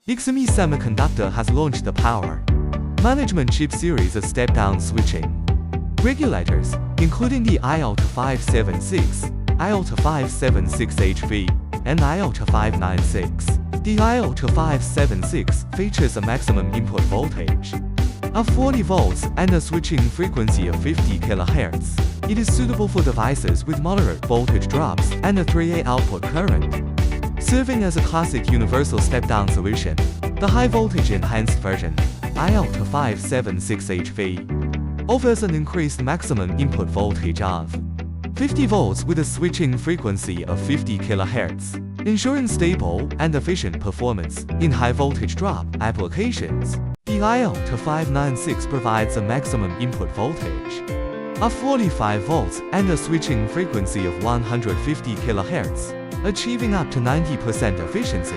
IKSEMI Semiconductor has launched the Power Management Chip series of step-down switching regulators, including the IL2576, IL2576HV, and IL2596. The IL2576 features a maximum input voltage of 40 volts and a switching frequency of 50 kHz. It is suitable for devices with moderate voltage drops and a 3A output current. Serving as a classic universal step-down solution, the high-voltage enhanced version, IL2576HV, offers an increased maximum input voltage of 50 volts with a switching frequency of 50 kHz, ensuring stable and efficient performance in high-voltage drop applications. The IL2596 provides a maximum input voltage of 45 volts and a switching frequency of 150 kHz, achieving up to 90% efficiency.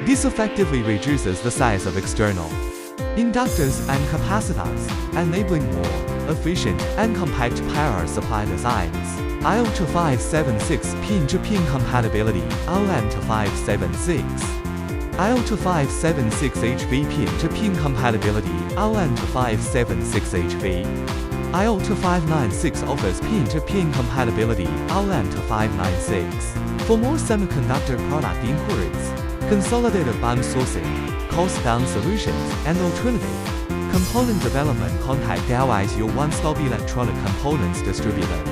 This effectively reduces the size of external inductors and capacitors, enabling more efficient and compact power supply designs. IL2576 pin-to-pin compatibility, LM2576. IL2576HV pin-to-pin compatibility, LM2576HV. IL2596 offers pin-to-pin compatibility, LM2596. For more semiconductor product inquiries, consolidated BOM sourcing, cost-down solutions, and alternative component development, contact Oweis, your one-stop electronic components distributor.